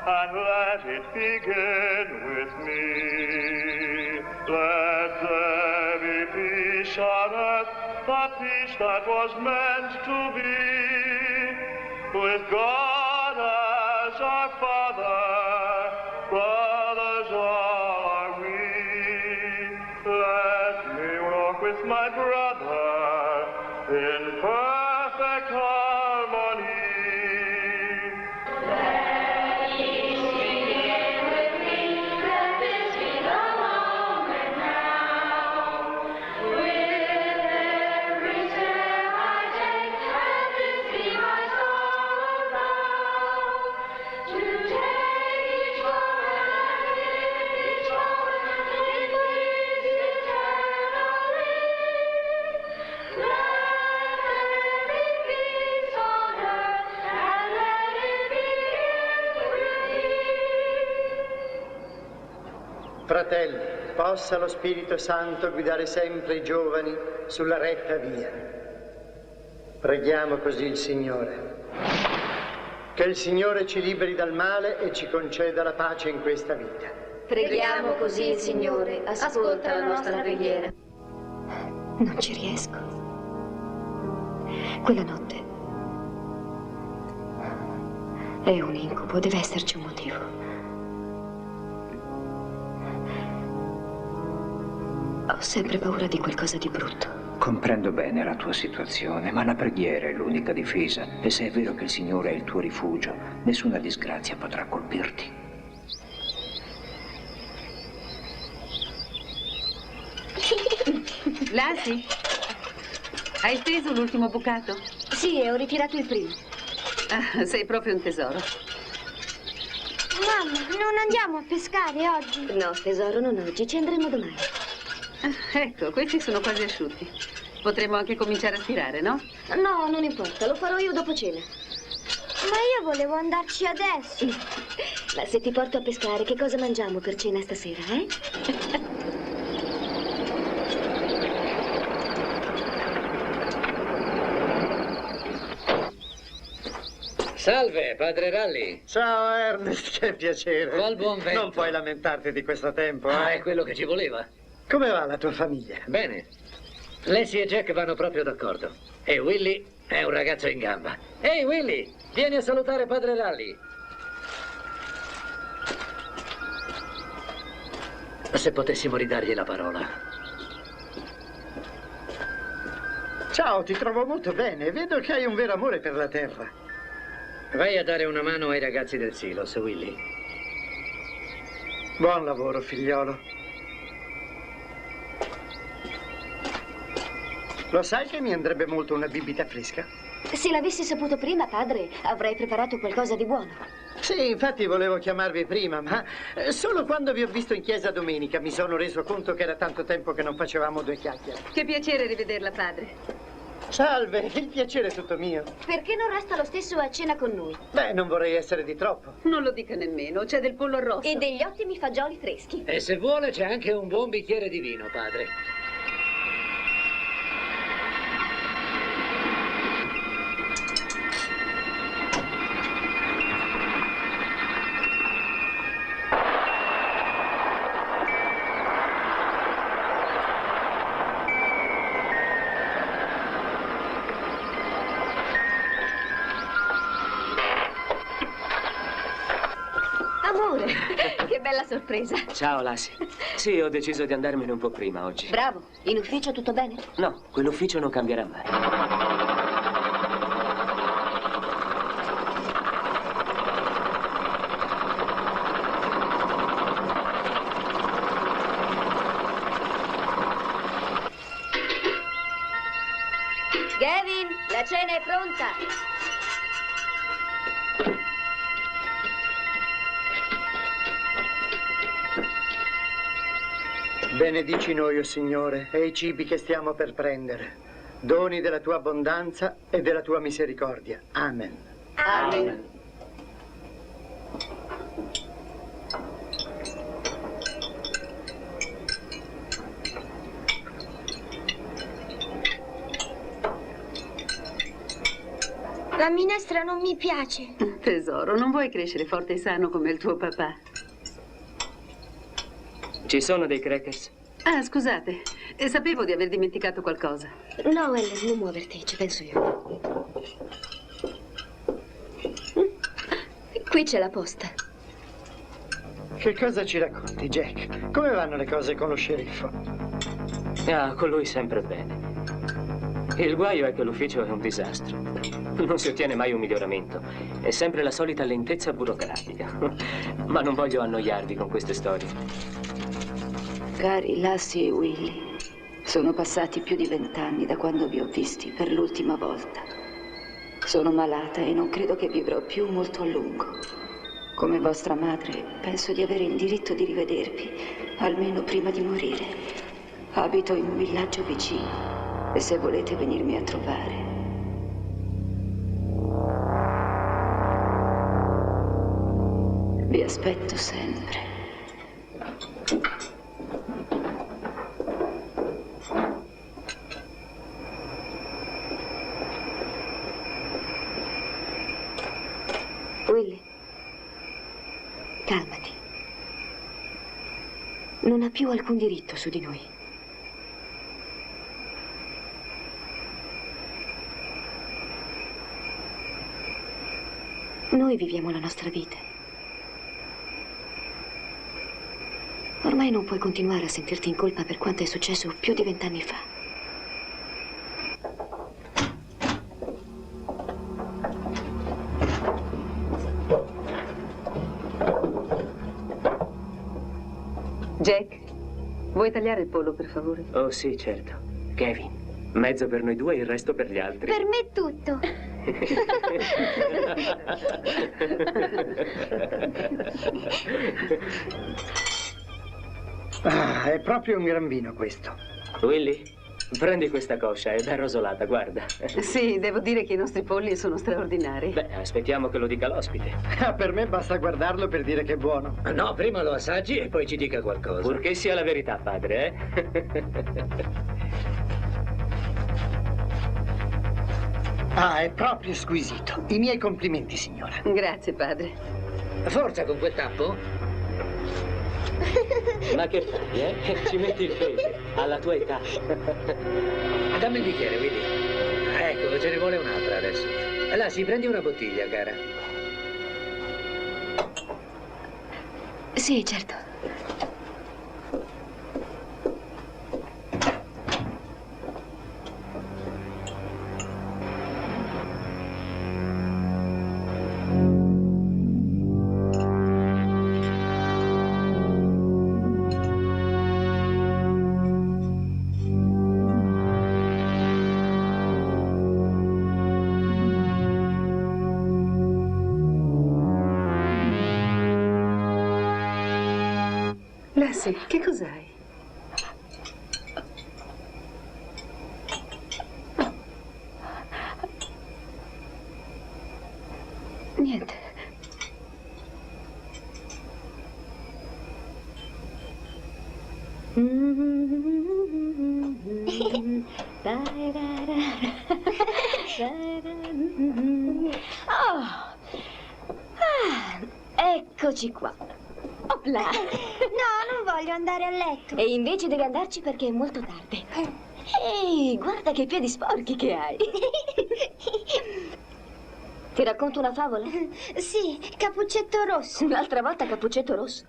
and let it begin with me. Let there be peace on earth, the peace that was meant to be, with God as our Father, brothers all are we. Let me walk with my brother in perfect harmony. Fratelli, possa lo Spirito Santo guidare sempre i giovani sulla retta via. Preghiamo così il Signore. Che il Signore ci liberi dal male e ci conceda la pace in questa vita. Preghiamo così il Signore. Ascolta la nostra preghiera. Non ci riesco. Quella notte è un incubo, deve esserci un motivo. Ho sempre paura di qualcosa di brutto. Comprendo bene la tua situazione, ma la preghiera è l'unica difesa. E se è vero che il Signore è il tuo rifugio, nessuna disgrazia potrà colpirti. Lassie, hai steso l'ultimo bucato? Sì, ho ritirato il primo. Ah, sei proprio un tesoro. Mamma, non andiamo a pescare oggi? No, tesoro, non oggi, ci andremo domani. Ecco, questi sono quasi asciutti. Potremmo anche cominciare a stirare, no? No, non importa, lo farò io dopo cena. Ma io volevo andarci adesso. Ma se ti porto a pescare, che cosa mangiamo per cena stasera, eh? Salve, padre Ralli. Ciao Ernest, che piacere. Qual buon vento. Non puoi lamentarti di questo tempo, Ah, eh? è quello che ci voleva. Come va la tua famiglia? Bene. Lassie e Jack vanno proprio d'accordo. E Willy è un ragazzo in gamba. Ehi, Willy, vieni a salutare padre Ralli. Se potessimo ridargli la parola. Ciao, ti trovo molto bene. Vedo che hai un vero amore per la terra. Vai a dare una mano ai ragazzi del Silos, Willy. Buon lavoro, figliolo. Lo sai che mi andrebbe molto una bibita fresca? Se l'avessi saputo prima, padre, avrei preparato qualcosa di buono. Sì, infatti volevo chiamarvi prima, ma solo quando vi ho visto in chiesa domenica mi sono reso conto che era tanto tempo che non facevamo due chiacchiere. Che piacere rivederla, padre. Salve, il piacere è tutto mio. Perché non resta lo stesso a cena con noi? Beh, non vorrei essere di troppo. Non lo dica nemmeno, c'è del pollo arrosto. E degli ottimi fagioli freschi. E se vuole c'è anche un buon bicchiere di vino, padre. Amore, che bella sorpresa. Ciao, Lassie. Sì, ho deciso di andarmene un po' prima oggi. Bravo. In ufficio tutto bene? No, quell'ufficio non cambierà mai. Gavin, la cena è pronta. Benedici noi, o Signore, e i cibi che stiamo per prendere, doni della tua abbondanza e della tua misericordia. Amen. Amen. La minestra non mi piace. Tesoro, non vuoi crescere forte e sano come il tuo papà? Ci sono dei crackers? Ah, scusate, sapevo di aver dimenticato qualcosa. No, Ellen, non muoverti, ci penso io. Qui c'è la posta. Che cosa ci racconti, Jack? Come vanno le cose con lo sceriffo? Ah, con lui sempre bene. Il guaio è che l'ufficio è un disastro. Non si ottiene mai un miglioramento. È sempre la solita lentezza burocratica. Ma non voglio annoiarvi con queste storie. Cari Lassie e Willy, sono passati più di 20 anni da quando vi ho visti per l'ultima volta. Sono malata e non credo che vivrò più molto a lungo. Come vostra madre, penso di avere il diritto di rivedervi, almeno prima di morire. Abito in un villaggio vicino e se volete venirmi a trovare. Vi aspetto sempre. Willy, calmati. Non ha più alcun diritto su di noi. Noi viviamo la nostra vita. Ormai non puoi continuare a sentirti in colpa per quanto è successo più di 20 anni fa. Jack, vuoi tagliare il pollo, per favore? Oh sì, certo. Kevin, mezzo per noi due e il resto per gli altri. Per me tutto. Ah, è proprio un gran vino questo. Willy, prendi questa coscia, è ben rosolata, guarda. Sì, devo dire che i nostri polli sono straordinari. Beh, aspettiamo che lo dica l'ospite. Ah, per me basta guardarlo per dire che è buono. No, prima lo assaggi e poi ci dica qualcosa. Purché sia la verità, padre, Ah, è proprio squisito. I miei complimenti, signora. Grazie, padre. Forza con quel tappo? Ma che fai, eh? Ci metti il peso, alla tua età. Dammi il bicchiere, Willy. Ecco, ce ne vuole un'altra adesso. Là, si prendi una bottiglia, cara. Sì, certo. Lassie, che cos'hai? Niente. Oh. Eccoci qua. Opla. No, non voglio andare a letto. E invece devi andarci perché è molto tardi. Ehi, guarda che piedi sporchi che hai. Ti racconto una favola? Sì, Cappuccetto Rosso. L'altra volta Cappuccetto Rosso.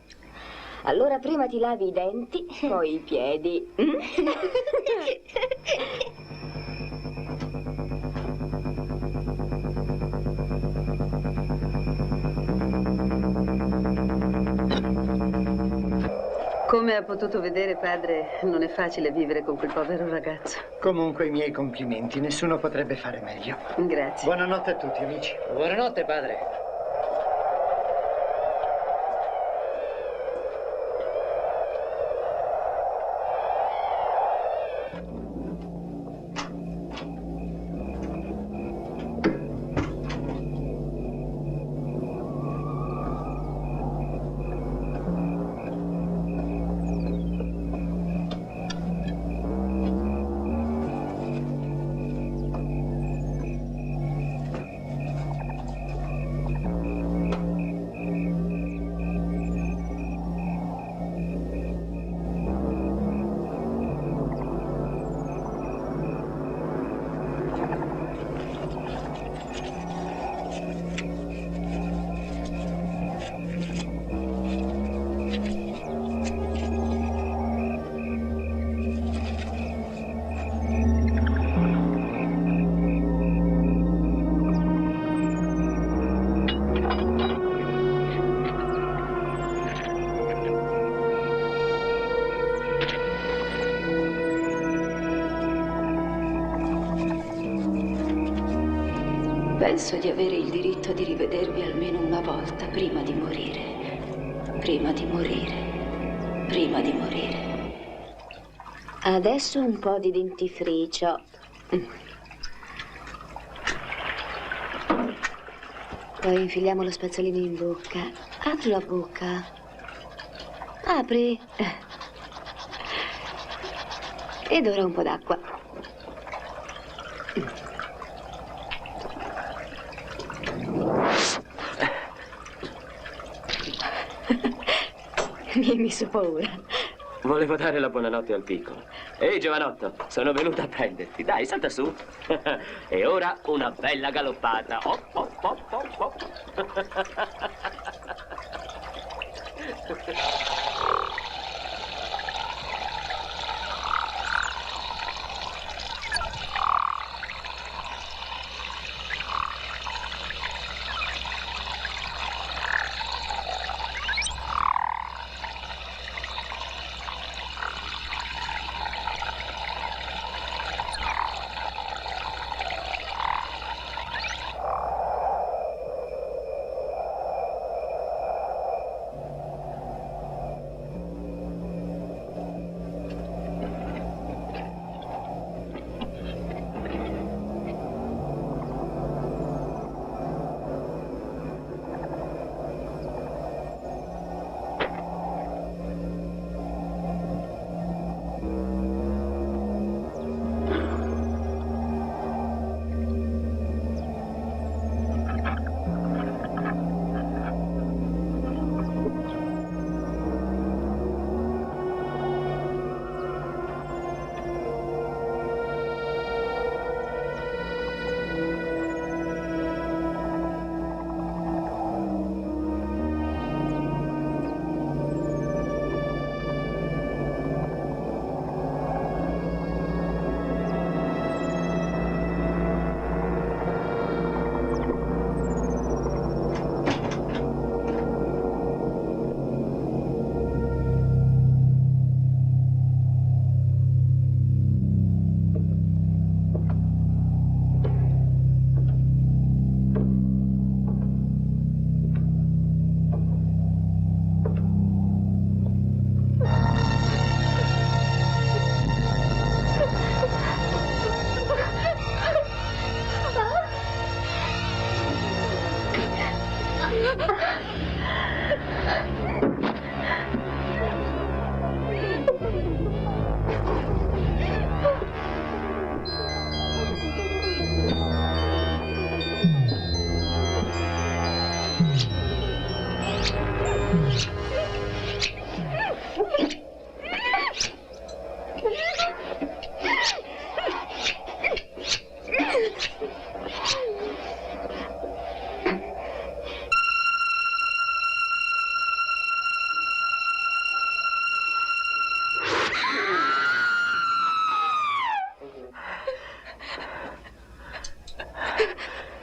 Allora prima ti lavi i denti, poi i piedi. Come ha potuto vedere, padre, non è facile vivere con quel povero ragazzo. Comunque i miei complimenti, nessuno potrebbe fare meglio. Grazie. Buonanotte a tutti, amici. Buonanotte, padre. Penso di avere il diritto di rivedervi almeno una volta prima di morire. Prima di morire. Prima di morire. Adesso un po' di dentifricio. Poi infiliamo lo spazzolino in bocca. Apri la bocca. Apri. Ed ora un po' d'acqua. Mi hai messo paura. Volevo dare la buonanotte al piccolo. Ehi, giovanotto, sono venuta a prenderti. Dai, salta su. E ora una bella galoppata. Hop, hop, hop, hop, hop.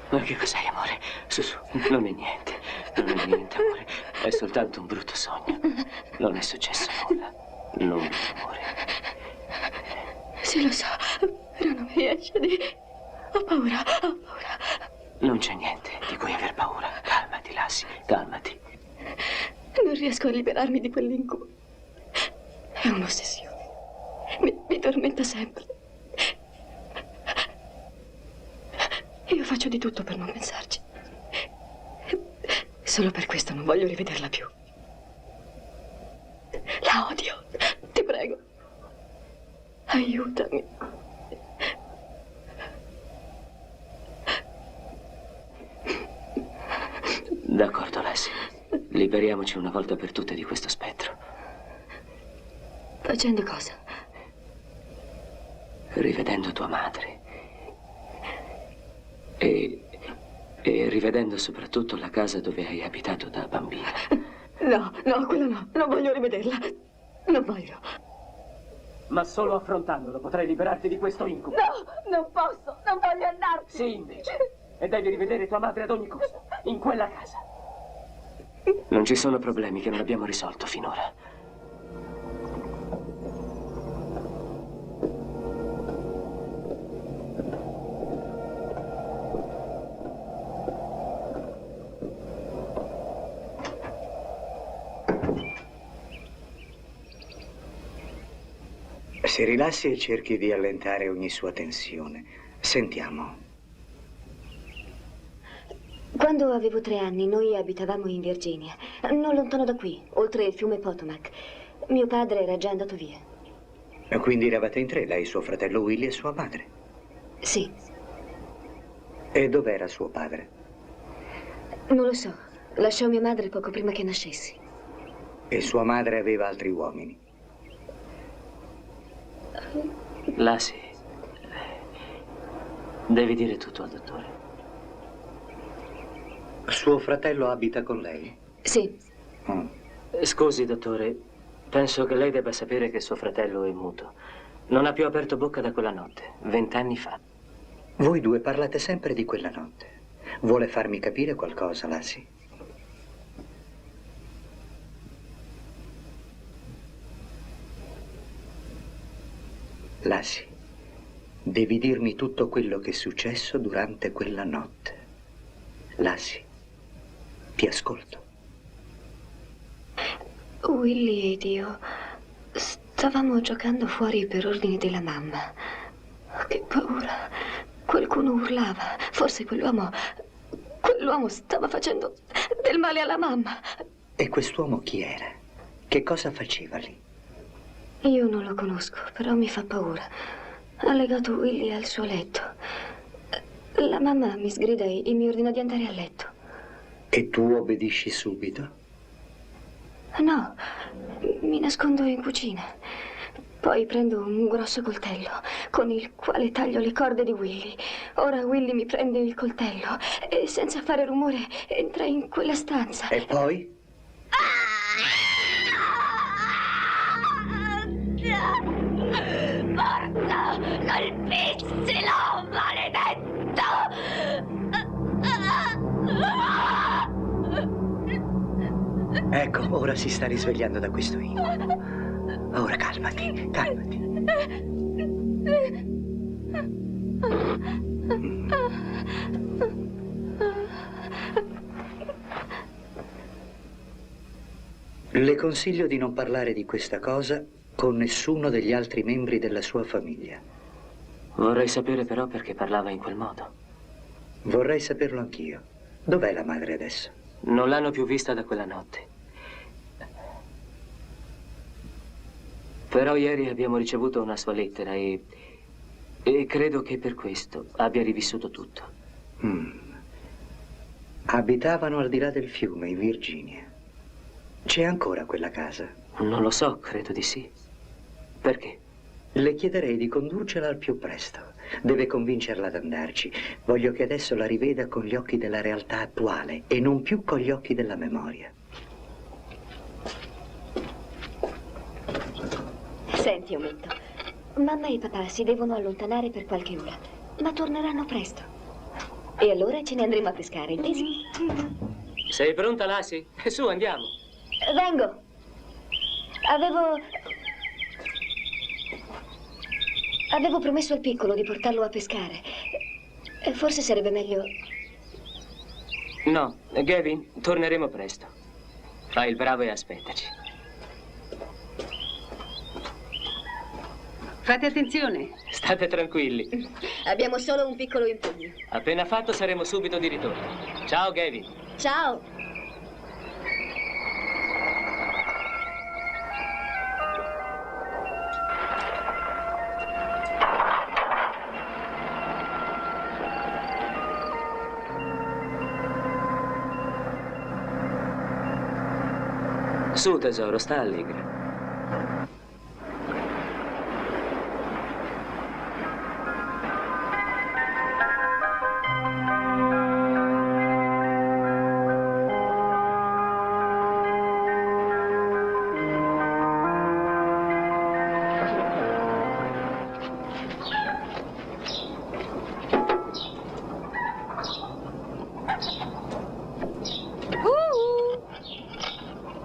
Ma che cos'è, amore? Su, non è niente. Non è niente, amore. È soltanto un brutto sogno. Non è successo nulla. Non mi amore. Sì, lo so, però non mi riesce di... Ho paura, ho paura. Non c'è niente di cui aver paura. Calmati, Lassie, calmati. Non riesco a liberarmi di quell'incubo. È un'ossessione. Mi tormenta sempre. Io faccio di tutto per non pensarci. Solo per questo non voglio rivederla più. La odio. Ti prego. Aiutami. D'accordo, Lassie. Liberiamoci una volta per tutte di questo spettro. Facendo cosa? Rivedendo tua madre. E rivedendo soprattutto la casa dove hai abitato da bambina. No, quello no. Non voglio rivederla. Non voglio. Ma solo affrontandolo potrai liberarti di questo incubo. No, non posso. Non voglio andarci. Sì, invece. E devi rivedere tua madre ad ogni costo. In quella casa. Non ci sono problemi che non abbiamo risolto finora. Si rilassi e cerchi di allentare ogni sua tensione. Sentiamo. Quando avevo 3 anni, noi abitavamo in Virginia, non lontano da qui, oltre il fiume Potomac. Mio padre era già andato via. Quindi eravate in 3, lei, suo fratello Willy e sua madre? Sì. E dov'era suo padre? Non lo so. Lasciò mia madre poco prima che nascessi. E sua madre aveva altri uomini? Lassie, devi dire tutto al dottore. Suo fratello abita con lei? Sì. Scusi, dottore, penso che lei debba sapere che suo fratello è muto. Non ha più aperto bocca da quella notte, 20 anni fa. Voi due parlate sempre di quella notte. Vuole farmi capire qualcosa, Lassie? Lassie, devi dirmi tutto quello che è successo durante quella notte. Lassie, ti ascolto. Willy ed io stavamo giocando fuori per ordine della mamma. Che paura. Qualcuno urlava. Forse quell'uomo stava facendo del male alla mamma. E quest'uomo chi era? Che cosa faceva lì? Io non lo conosco, però mi fa paura. Ha legato Willy al suo letto. La mamma mi sgrida e mi ordina di andare a letto. E tu obbedisci subito? No, mi nascondo in cucina. Poi prendo un grosso coltello con il quale taglio le corde di Willy. Ora Willy mi prende il coltello e senza fare rumore entra in quella stanza. E poi? Forza! Colpiscilo, maledetto! Ecco, ora si sta risvegliando da questo incubo. Ora calmati, calmati. Le consiglio di non parlare di questa cosa con nessuno degli altri membri della sua famiglia. Vorrei sapere però perché parlava in quel modo. Vorrei saperlo anch'io. Dov'è la madre adesso? Non l'hanno più vista da quella notte. Però ieri abbiamo ricevuto una sua lettera e credo che per questo abbia rivissuto tutto. Abitavano al di là del fiume, in Virginia. C'è ancora quella casa? Non lo so, credo di sì. Perché? Le chiederei di condurcela al più presto. Deve convincerla ad andarci. Voglio che adesso la riveda con gli occhi della realtà attuale e non più con gli occhi della memoria. Senti, Ometto, mamma e papà si devono allontanare per qualche ora, ma torneranno presto. E allora ce ne andremo a pescare, intesi? Sei pronta, Lassie? Su, andiamo. Vengo. Avevo promesso al piccolo di portarlo a pescare. Forse sarebbe meglio... No, Gavin, torneremo presto. Fai il bravo e aspettaci. Fate attenzione. State tranquilli. Abbiamo solo un piccolo impegno. Appena fatto saremo subito di ritorno. Ciao, Gavin. Ciao. Su, tesoro, sta allegra.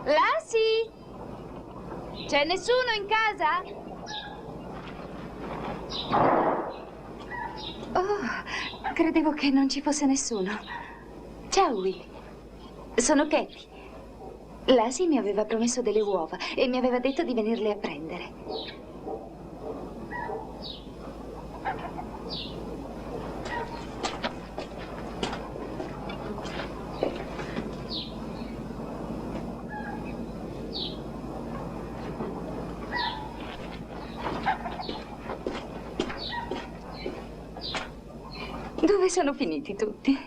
Lassie? C'è nessuno in casa? Oh, credevo che non ci fosse nessuno. Ciao, Willy. Sono Katie. Lassie mi aveva promesso delle uova e mi aveva detto di venirle a prendere. sono finiti tutti.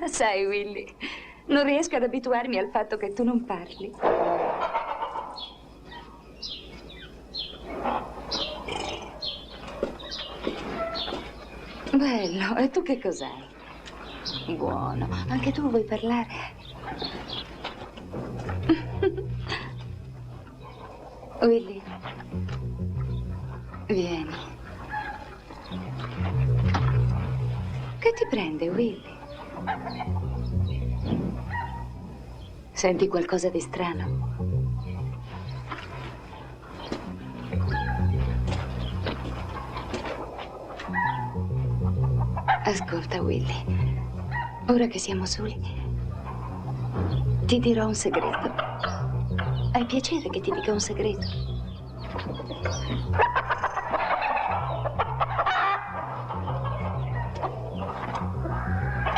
Sai, Willy, non riesco ad abituarmi al fatto che tu non parli. Bello, e tu che cos'hai? Buono, anche tu vuoi parlare? Willy, vieni. Che ti prende, Willy? Senti qualcosa di strano? Ascolta, Willy, ora che siamo soli, ti dirò un segreto. Hai piacere che ti dica un segreto?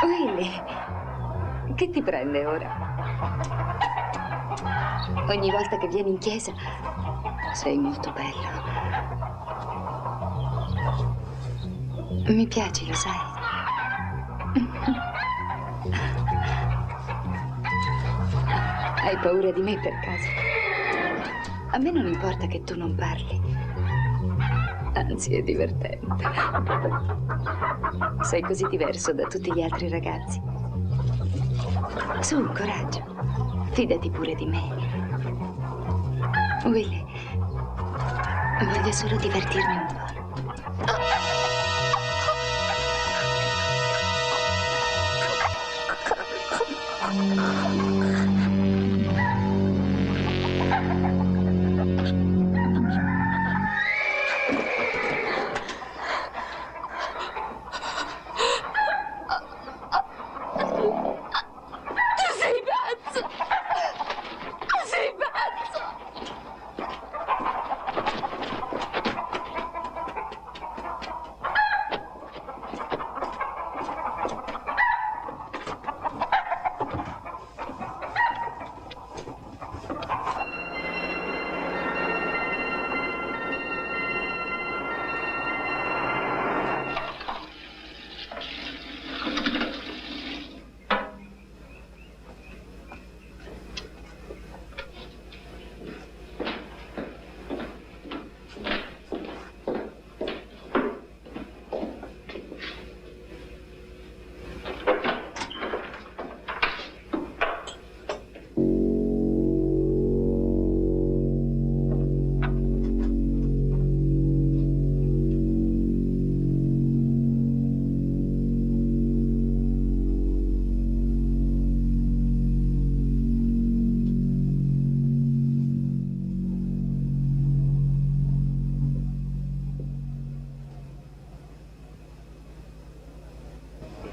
Willy, che ti prende ora? Ogni volta che vieni in chiesa sei molto bello. Mi piaci, lo sai. Hai paura di me per caso? A me non importa che tu non parli. Anzi, è divertente. Sei così diverso da tutti gli altri ragazzi. Su, coraggio. Fidati pure di me. Willy, voglio solo divertirmi un po'.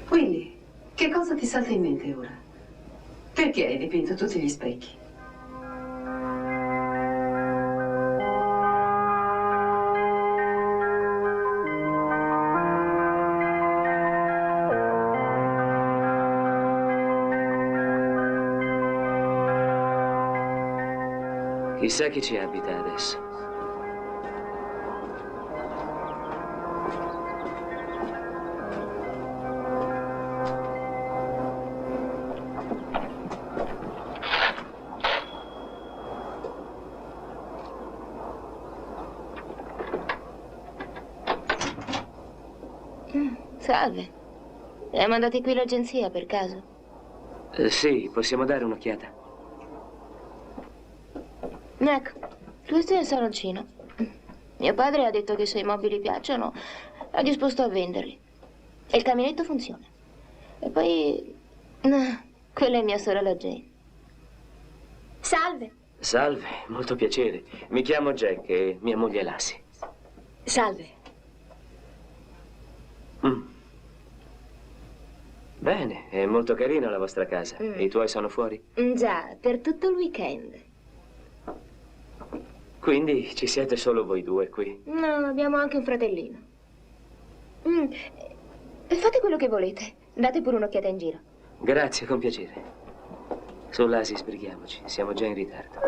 Willy, che cosa ti salta in mente ora? Perché hai dipinto tutti gli specchi? Chissà chi ci abita adesso. Salve. Li hai mandati qui l'agenzia per caso? Sì, possiamo dare un'occhiata. Ecco, questo è il saloncino. Mio padre ha detto che se i mobili piacciono, è disposto a venderli. E il caminetto funziona. E poi... no, quella è mia sorella Jane. Salve. Salve, molto piacere. Mi chiamo Jack e mia moglie è Lassie. Salve. Bene, è molto carina la vostra casa. E i tuoi sono fuori? Già, per tutto il weekend. Quindi ci siete solo voi due qui? No, abbiamo anche un fratellino. Fate quello che volete. Date pure un'occhiata in giro. Grazie, con piacere. Su, Lassie, sbrighiamoci. Siamo già in ritardo.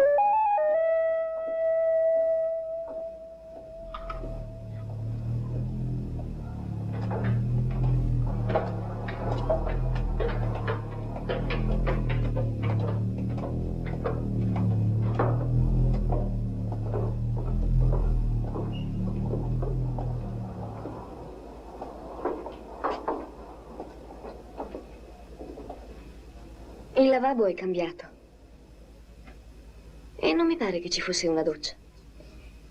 Il lavabo è cambiato. E non mi pare che ci fosse una doccia.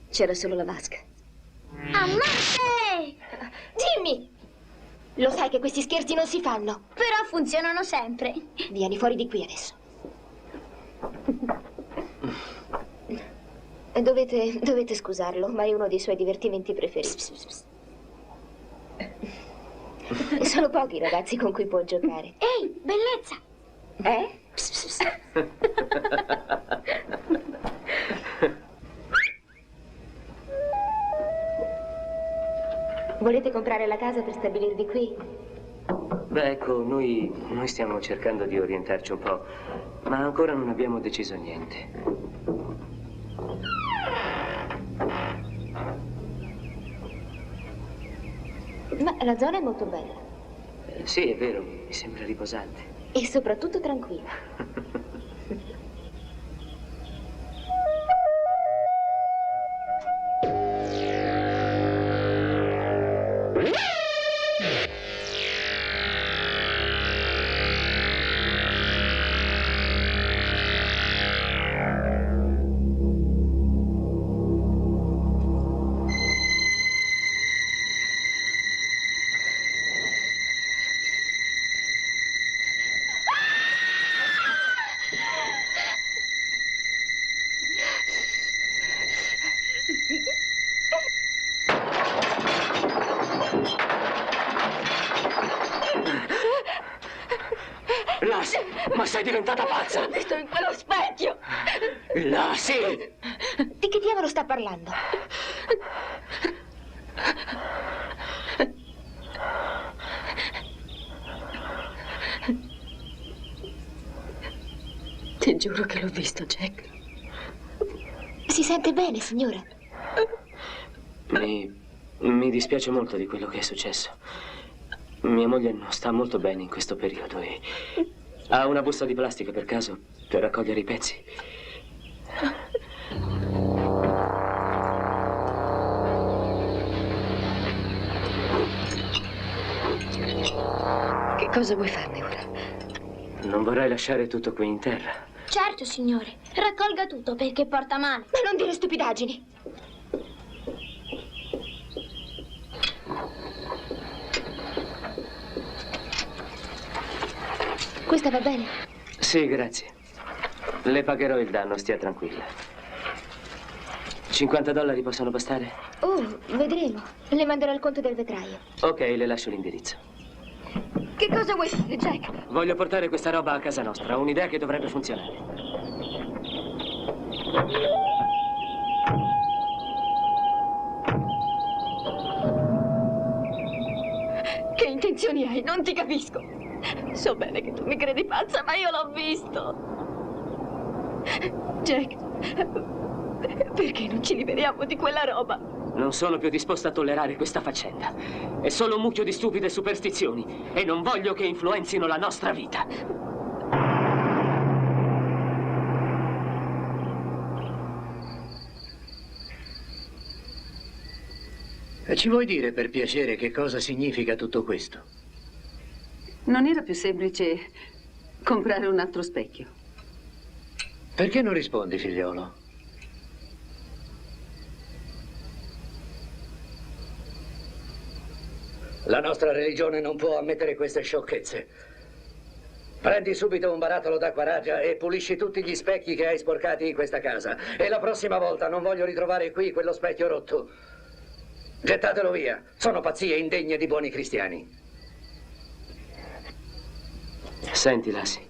C'era solo la vasca. Ammazze! Jimmy! Lo sai che questi scherzi non si fanno. Però funzionano sempre. Vieni fuori di qui adesso. Dovete scusarlo, ma è uno dei suoi divertimenti preferiti. Sono pochi i ragazzi con cui può giocare. Ehi, bellezza! Volete comprare la casa per stabilirvi qui? Beh, ecco, noi stiamo cercando di orientarci un po', ma ancora non abbiamo deciso niente. Ma la zona è molto bella. Sì, è vero, mi sembra riposante. E soprattutto tranquilla. Lassie, ma sei diventata pazza! Ho visto in quello specchio! Lassie! Di che diavolo sta parlando? Ti giuro che l'ho visto, Jack. Si sente bene, signora? Mi dispiace molto di quello che è successo. Mia moglie non sta molto bene in questo periodo e ha una busta di plastica per caso per raccogliere i pezzi. Che cosa vuoi farne ora? Non vorrei lasciare tutto qui in terra. Certo, signore. Raccolga tutto perché porta male. Ma non dire stupidaggini. Questa va bene? Sì, grazie. Le pagherò il danno, stia tranquilla. $50 possono bastare? Oh, vedremo. Le manderò il conto del vetraio. Ok, le lascio l'indirizzo. Che cosa vuoi fare, Jack? Voglio portare questa roba a casa nostra. Ho un'idea che dovrebbe funzionare. Che intenzioni hai? Non ti capisco. So bene che tu mi credi pazza, ma io l'ho visto. Jack, perché non ci liberiamo di quella roba? Non sono più disposta a tollerare questa faccenda. È solo un mucchio di stupide superstizioni e non voglio che influenzino la nostra vita. Ci vuoi dire per piacere che cosa significa tutto questo? Non era più semplice comprare un altro specchio? Perché non rispondi, figliolo? La nostra religione non può ammettere queste sciocchezze. Prendi subito un barattolo d'acqua raggia e pulisci tutti gli specchi che hai sporcati in questa casa. E la prossima volta non voglio ritrovare qui quello specchio rotto. Gettatelo via. Sono pazzie indegne di buoni cristiani. Senti, Lassie,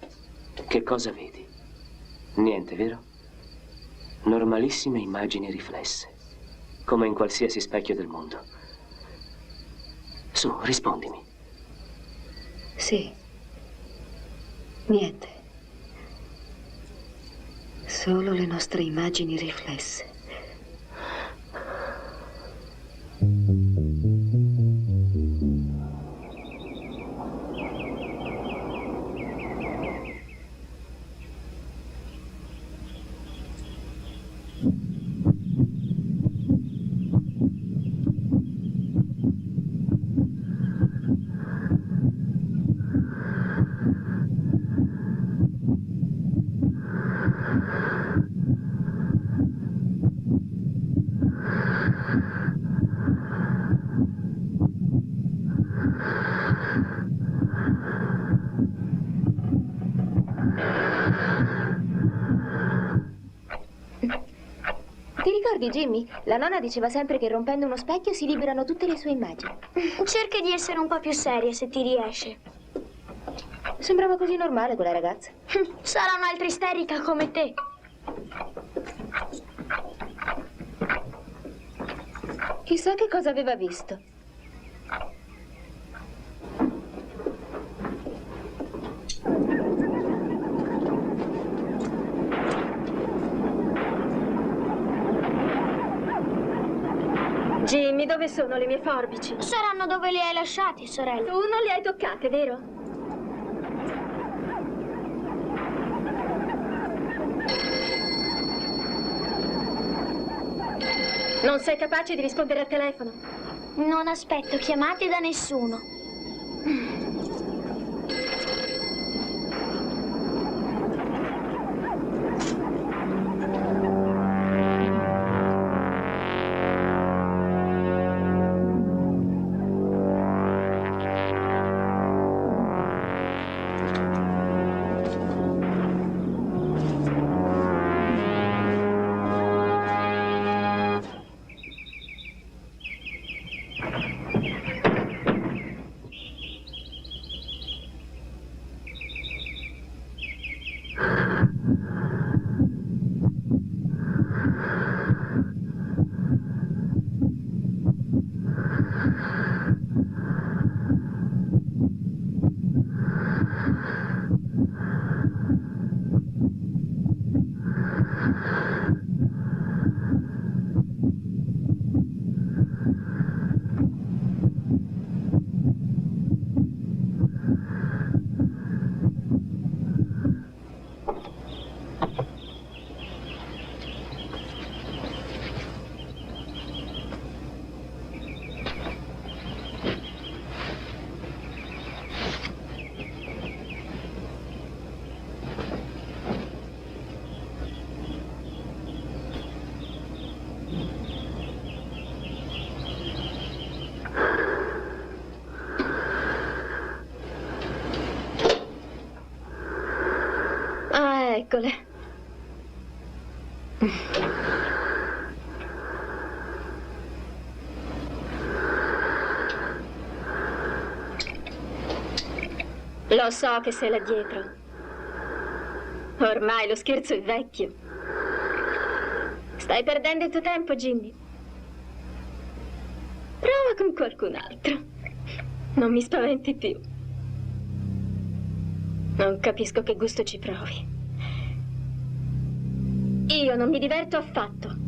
che cosa vedi? Niente, vero? Normalissime immagini riflesse, come in qualsiasi specchio del mondo. Su, rispondimi. Sì. Niente. Solo le nostre immagini riflesse. Ti ricordi, Jimmy? La nonna diceva sempre che rompendo uno specchio si liberano tutte le sue immagini. Cerca di essere un po' più seria se ti riesce. Sembrava così normale quella ragazza. Sarà un'altra isterica come te. Chissà che cosa aveva visto. Jimmy, dove sono le mie forbici? Saranno dove le hai lasciate, sorella. Tu non le hai toccate, vero? Non sei capace di rispondere al telefono? Non aspetto chiamate da nessuno. Eccole. Lo so che sei là dietro. Ormai lo scherzo è vecchio. Stai perdendo il tuo tempo, Jimmy. Prova con qualcun altro. Non mi spaventi più. Non capisco che gusto ci provi. Io non mi diverto affatto.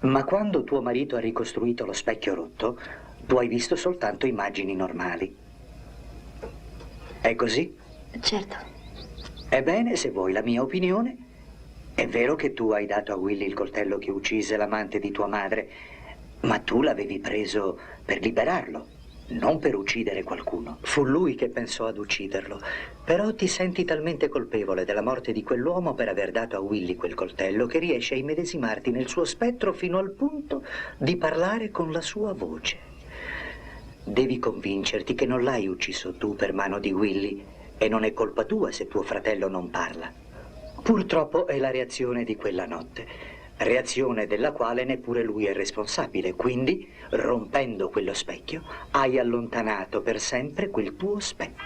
Ma quando tuo marito ha ricostruito lo specchio rotto, tu hai visto soltanto immagini normali. È così? Certo. Ebbene, se vuoi la mia opinione, è vero che tu hai dato a Willy il coltello che uccise l'amante di tua madre, ma tu l'avevi preso per liberarlo, non per uccidere qualcuno. Fu lui che pensò ad ucciderlo, però ti senti talmente colpevole della morte di quell'uomo per aver dato a Willy quel coltello che riesci a immedesimarti nel suo spettro fino al punto di parlare con la sua voce. Devi convincerti che non l'hai ucciso tu per mano di Willy e non è colpa tua se tuo fratello non parla. Purtroppo è la reazione di quella notte, reazione della quale neppure lui è responsabile. Quindi, rompendo quello specchio, hai allontanato per sempre quel tuo spettro.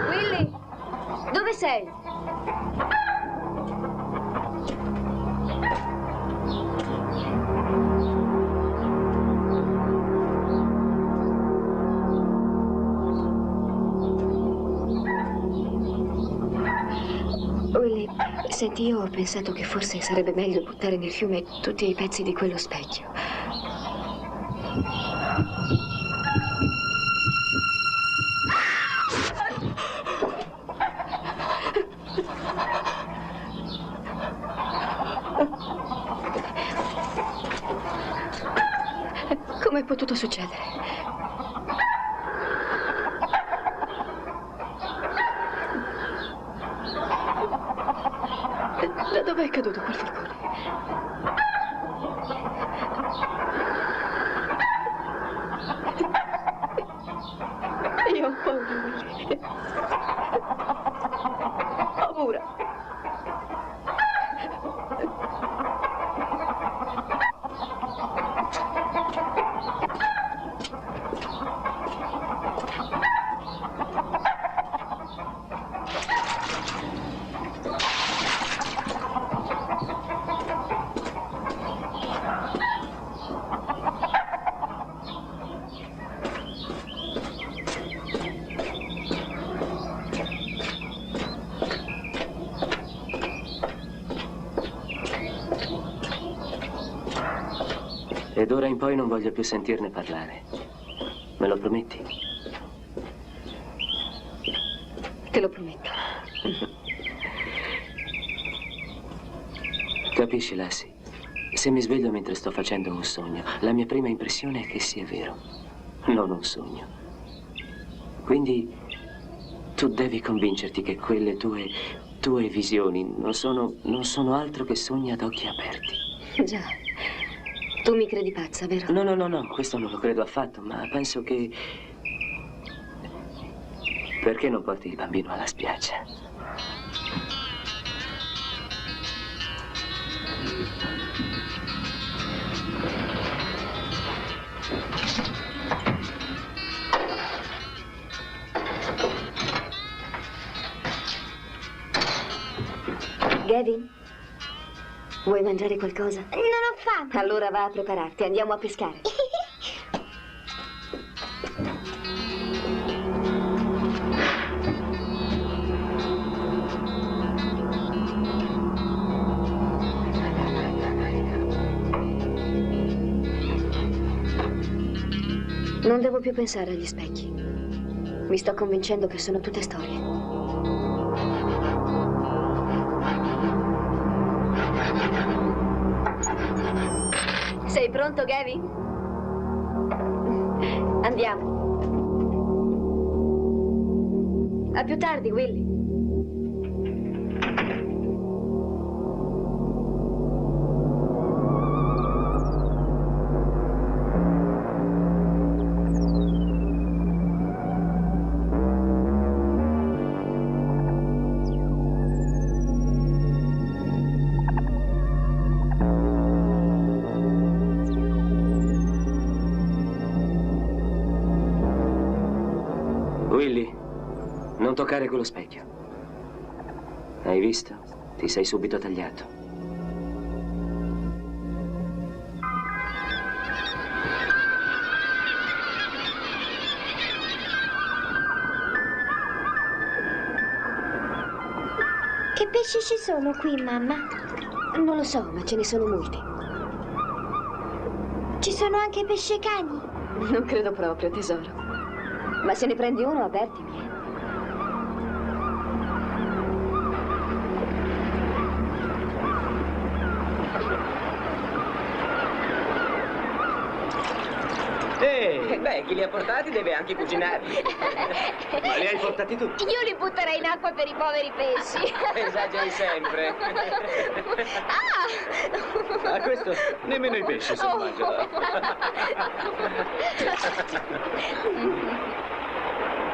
Willy, dove sei? Willy, senti, io ho pensato che forse sarebbe meglio buttare nel fiume tutti i pezzi di quello specchio. Come è potuto succedere? Da dove è caduto quel furgone? Io ho paura, Willy. Ho paura. E d'ora in poi non voglio più sentirne parlare. Me lo prometti? Te lo prometto. Capisci, Lassie? Se mi sveglio mentre sto facendo un sogno, la mia prima impressione è che sia vero, non un sogno. Quindi tu devi convincerti che quelle tue visioni non sono altro che sogni ad occhi aperti. Già. Tu mi credi pazza, vero? No, questo non lo credo affatto, ma penso che... Perché non porti il bambino alla spiaggia? Gavin? Vuoi mangiare qualcosa? Non ho fame. Allora va a prepararti, andiamo a pescare. Non devo più pensare agli specchi. Mi sto convincendo che sono tutte storie. Sei pronto, Gavin? Andiamo. A più tardi, Willy. Willy, non toccare quello specchio. Hai visto? Ti sei subito tagliato. Che pesci ci sono qui, mamma? Non lo so, ma ce ne sono molti. Ci sono anche pescecani. Non credo proprio, tesoro. Ma se ne prendi uno, avvertimi. Beh, chi li ha portati deve anche cucinarli. Ma li hai portati tu? Io li butterei in acqua per i poveri pesci. Esageri sempre. A questo nemmeno i pesci se lo mangiano.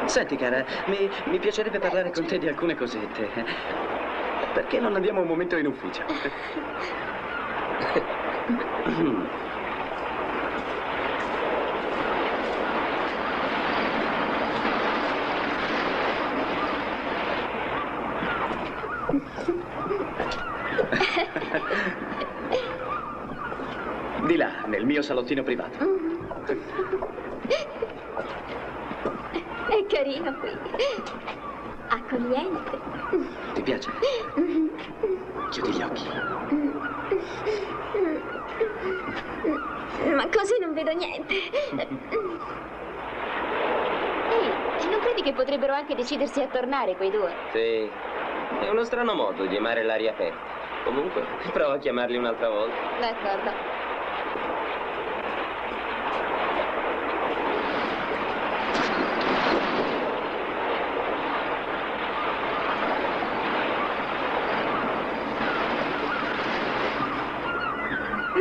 Senti, cara, mi piacerebbe parlare con te di alcune cosette. Perché non andiamo un momento in ufficio? Di là, nel mio salottino privato. È carino qui. Accogliente. Ti piace? Chiudi gli occhi. Ma così non vedo niente. Ehi, non credi che potrebbero anche decidersi a tornare quei due? Sì, è uno strano modo di amare l'aria aperta. Comunque, prova a chiamarli un'altra volta. D'accordo.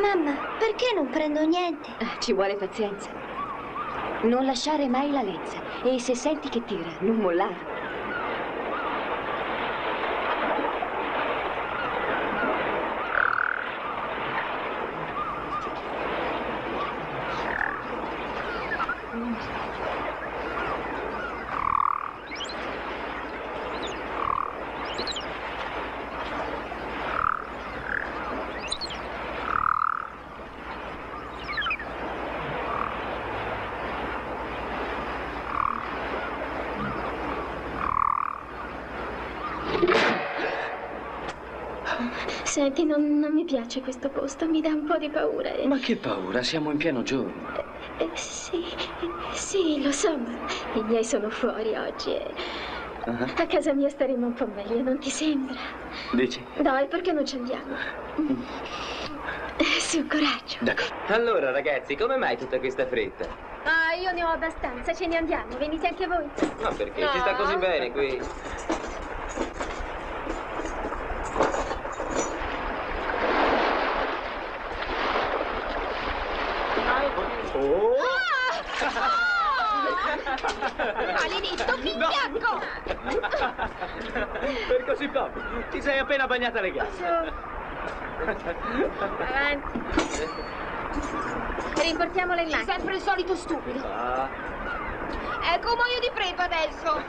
Mamma, perché non prendo niente? Ci vuole pazienza. Non lasciare mai la lenza. E se senti che tira, non mollare. Senti, non mi piace questo posto, mi dà un po' di paura. Ma che paura, siamo in pieno giorno. Sì, lo so, ma i miei sono fuori oggi e a casa mia staremo un po' meglio, non ti sembra? Dici? Dai, perché non ci andiamo? Su, coraggio. D'accordo. Allora, ragazzi, come mai tutta questa fretta? Ah, io ne ho abbastanza, ce ne andiamo, venite anche voi. Ma perché? Ci sta così bene qui. Maledetto, figliacco! Per così poco, ti sei appena bagnata le gambe. Avanti. Riportiamola in macchina. Sempre il solito stupido. Ecco un muoio di prepa adesso.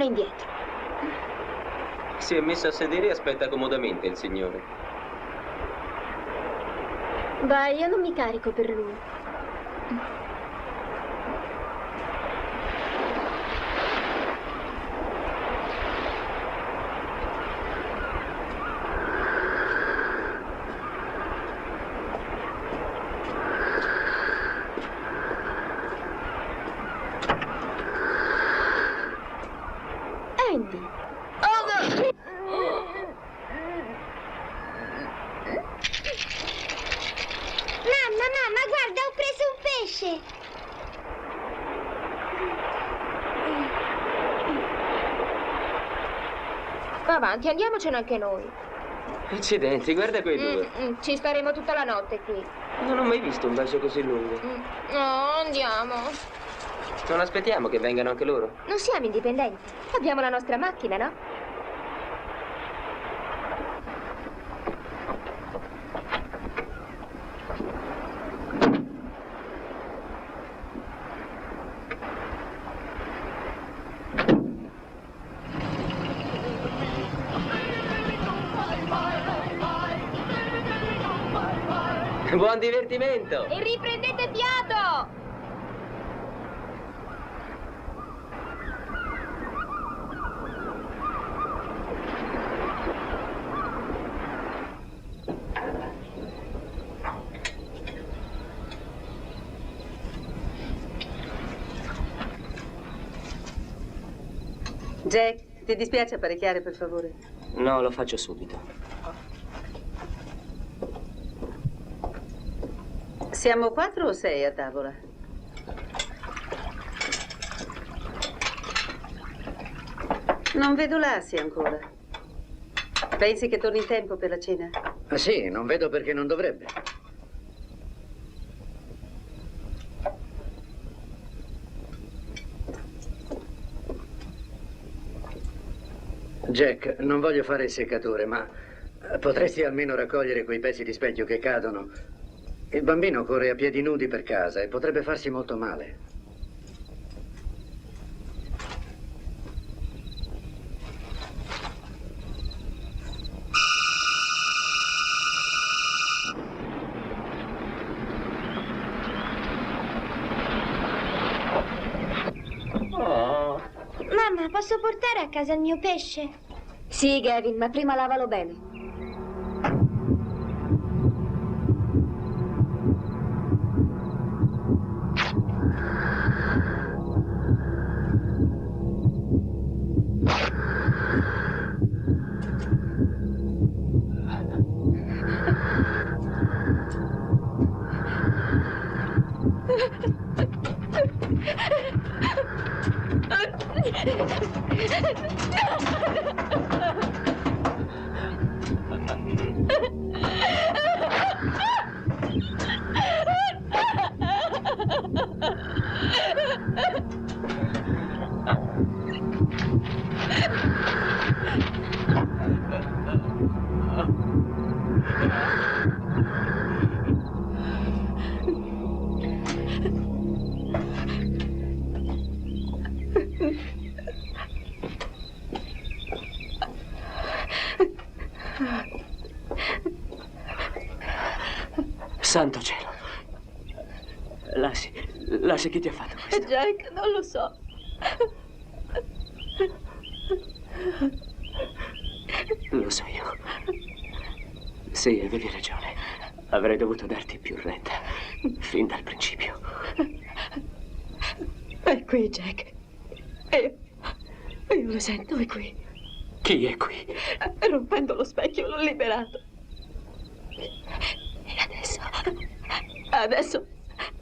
come indietro. Si è messo a sedere e aspetta comodamente il signore. Vai, io non mi carico per lui. Andy. Mamma, guarda, ho preso un pesce! Avanti, andiamocene anche noi. Accidenti, guarda quei due. Ci staremo tutta la notte qui. Non ho mai visto un bacio così lungo. No, andiamo. Non aspettiamo che vengano anche loro? Non siamo indipendenti. Abbiamo la nostra macchina, no? Buon divertimento! E riprendete fiato! Jack, ti dispiace apparecchiare, per favore? No, lo faccio subito. Siamo 4 o 6 a tavola? Non vedo Lassie ancora. Pensi che torni in tempo per la cena? Ah, sì, non vedo perché non dovrebbe. Jack, non voglio fare il seccatore, ma potresti almeno raccogliere quei pezzi di specchio che cadono? Il bambino corre a piedi nudi per casa e potrebbe farsi molto male. Mamma, posso portare a casa il mio pesce? Sì, Gavin, ma prima lavalo bene. Santo cielo. Lassie, chi ti ha fatto questo? Jack, non lo so. Lo so io. Sì, avevi ragione. Avrei dovuto darti più retta. Fin dal principio. È qui, Jack. Io lo sento, è qui. Chi è qui? Rompendo lo specchio l'ho liberato. E adesso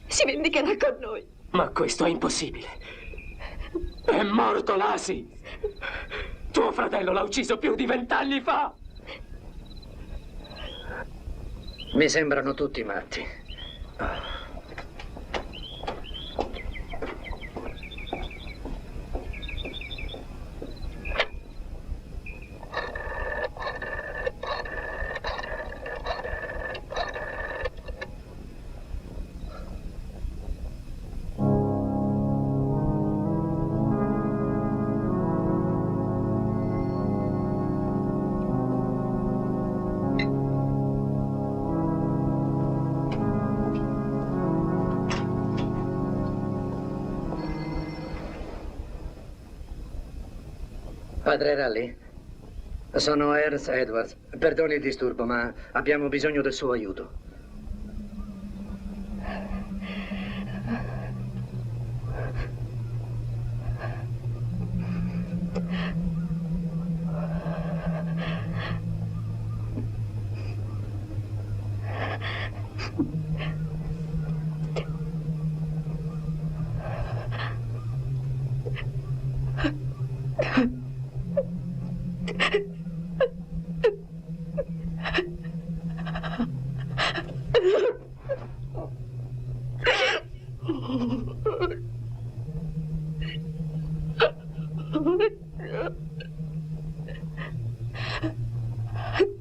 si vendicherà con noi. Ma questo è impossibile. È morto Lassie. Tuo fratello l'ha ucciso più di 20 anni fa. Mi sembrano tutti matti. Padre Ralli? Sono Ernst Edwards. Perdoni il disturbo, ma abbiamo bisogno del suo aiuto.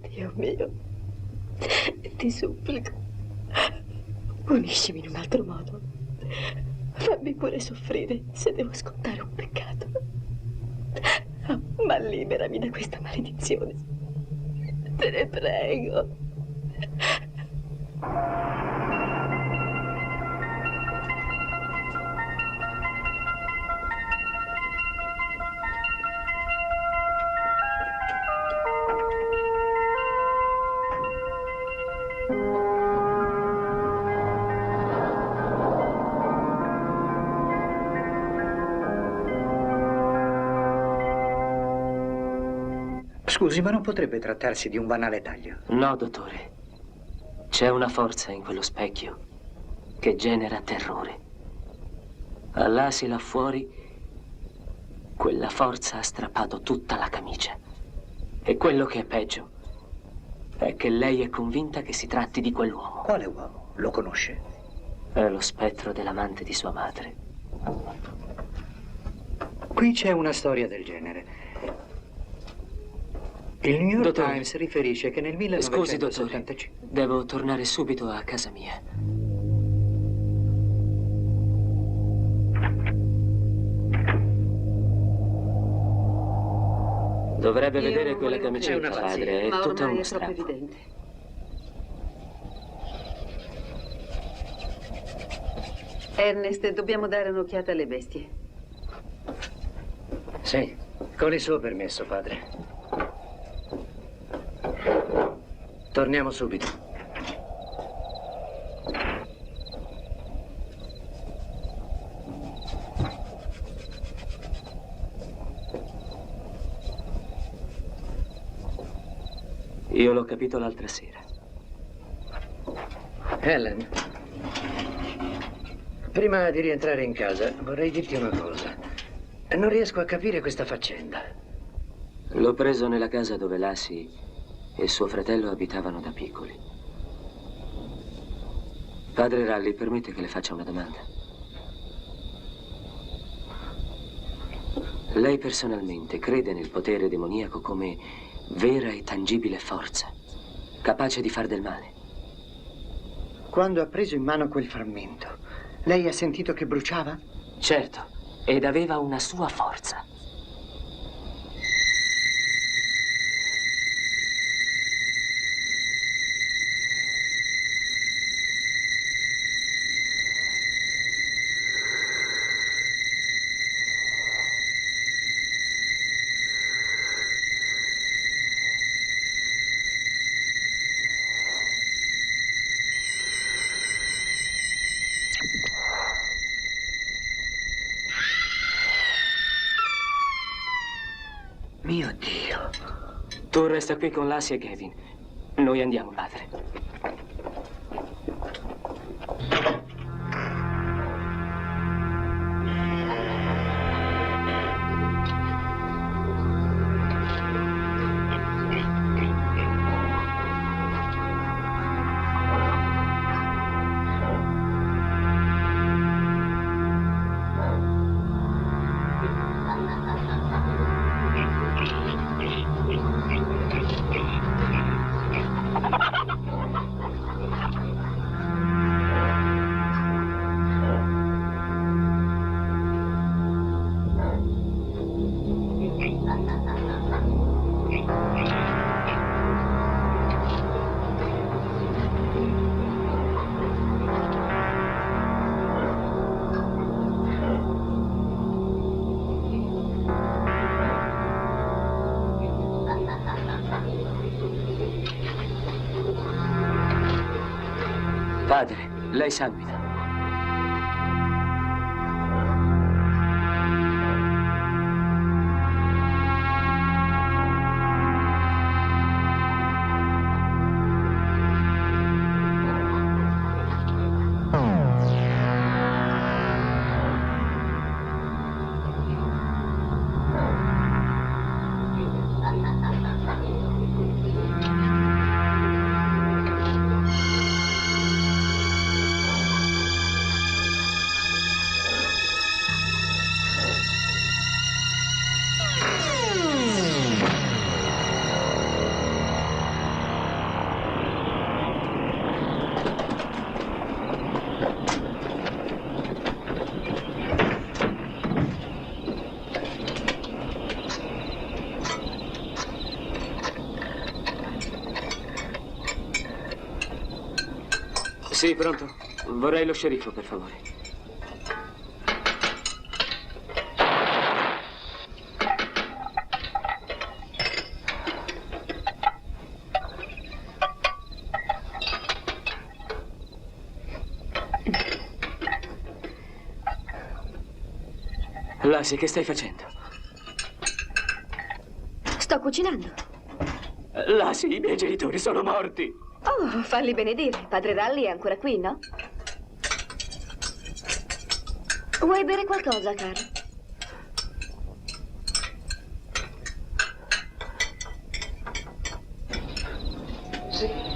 Dio mio, ti supplico, puniscimi in un altro modo. Fammi pure soffrire se devo scontare un peccato. Ma liberami da questa maledizione. Te ne prego. Scusi, ma non potrebbe trattarsi di un banale taglio? No, dottore. C'è una forza in quello specchio che genera terrore. All'asi là fuori, quella forza ha strappato tutta la camicia. E quello che è peggio è che lei è convinta che si tratti di quell'uomo. Quale uomo? Lo conosce? È lo spettro dell'amante di sua madre. Qui c'è una storia del genere. Il New York Dottore, Times riferisce che nel 1975... Scusi, dottore, devo tornare subito a casa mia. Dovrebbe vedere quella camicetta, padre, è ma tutta ormai uno è troppo strappo. evidente. Ernest, dobbiamo dare un'occhiata alle bestie. Sì, con il suo permesso, padre. Torniamo subito. Io l'ho capito l'altra sera. Helen, prima di rientrare in casa vorrei dirti una cosa. Non riesco a capire questa faccenda. L'ho preso nella casa dove Lassie e suo fratello abitavano da piccoli. Padre Ralli, permette che le faccia una domanda? Lei personalmente crede nel potere demoniaco come vera e tangibile forza, capace di far del male? Quando ha preso in mano quel frammento, lei ha sentito che bruciava? Certo, ed aveva una sua forza. Mio Dio. Tu resta qui con Lassie e Gavin. Noi andiamo, padre. Padre, lei sanguina. Sì, pronto. Vorrei lo sceriffo, per favore. Lassie, che stai facendo? Sto cucinando. Lassie, i miei genitori sono morti. Oh, falli benedire. Padre Ralli è ancora qui, no? Vuoi bere qualcosa, caro? Sì.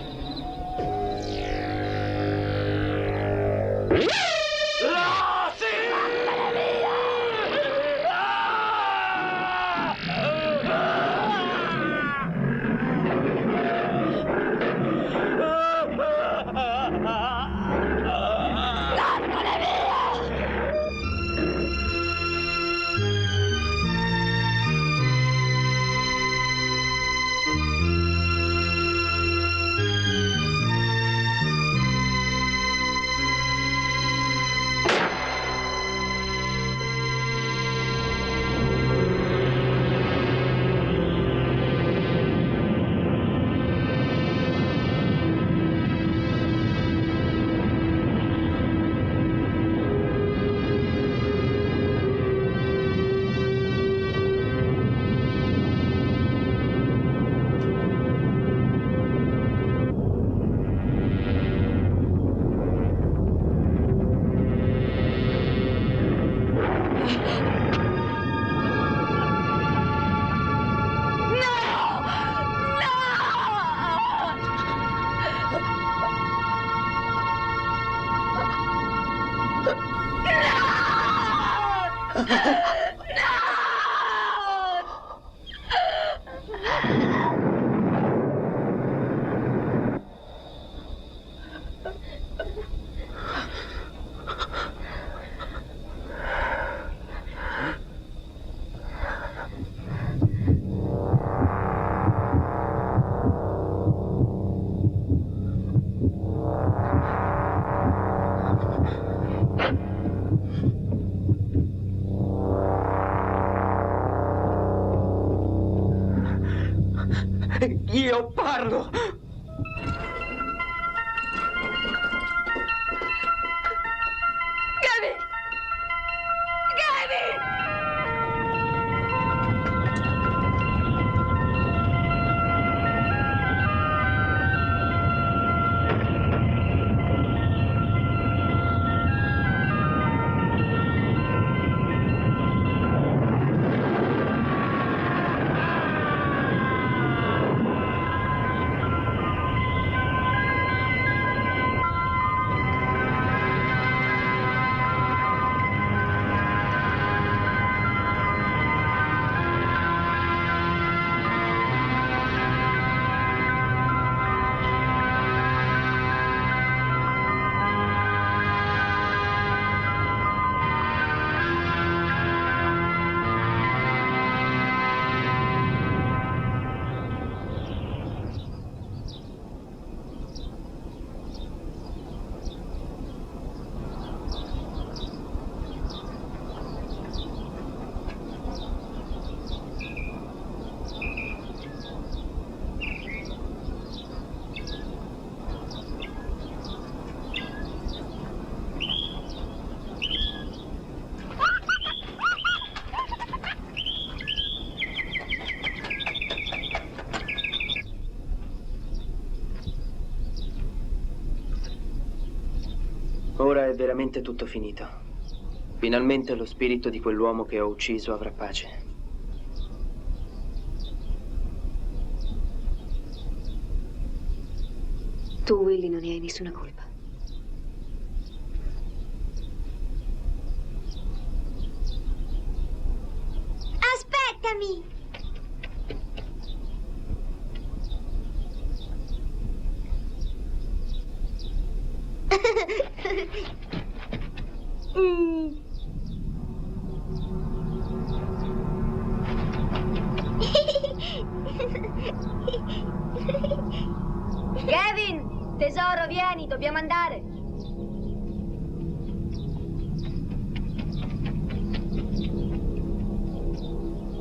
Io parlo! Gabby! Gabby! Ora è veramente tutto finito. Finalmente lo spirito di quell'uomo che ho ucciso avrà pace. Tu, Willy, non ne hai nessuna colpa. Aspettami! Kevin! Tesoro, vieni, dobbiamo andare.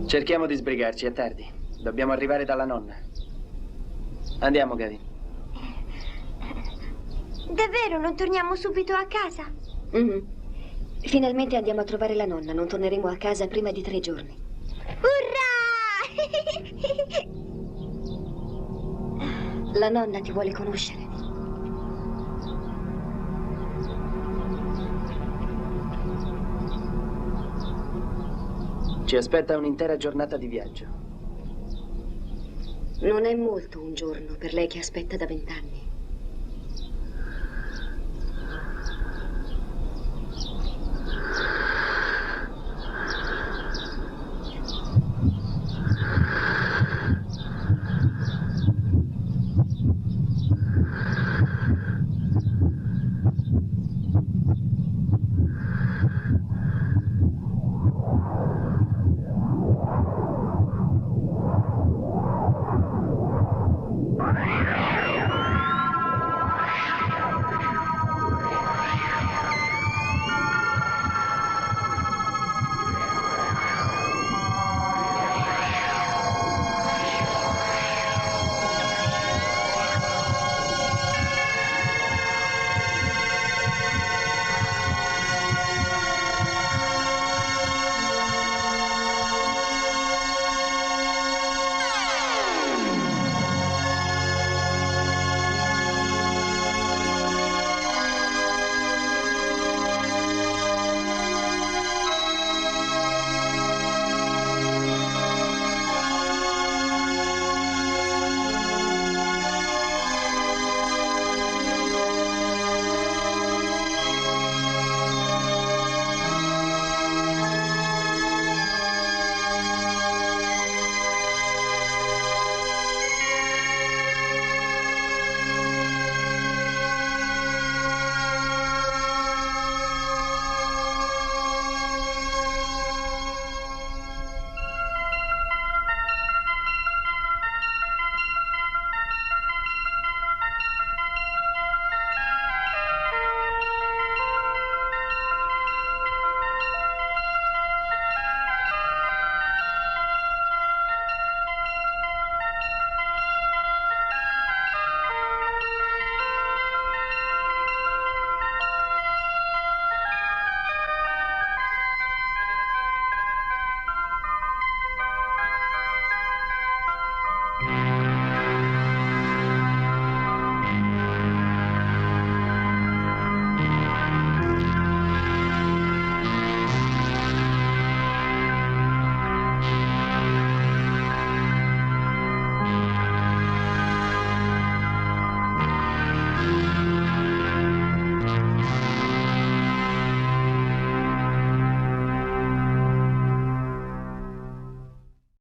Cerchiamo di sbrigarci, è tardi. Dobbiamo arrivare dalla nonna. Andiamo, Gavin. Davvero, non torniamo subito a casa? Finalmente andiamo a trovare la nonna. Non torneremo a casa prima di 3 giorni. Urrà! La nonna ti vuole conoscere. Ci aspetta un'intera giornata di viaggio. Non è molto un giorno per lei che aspetta da 20 anni.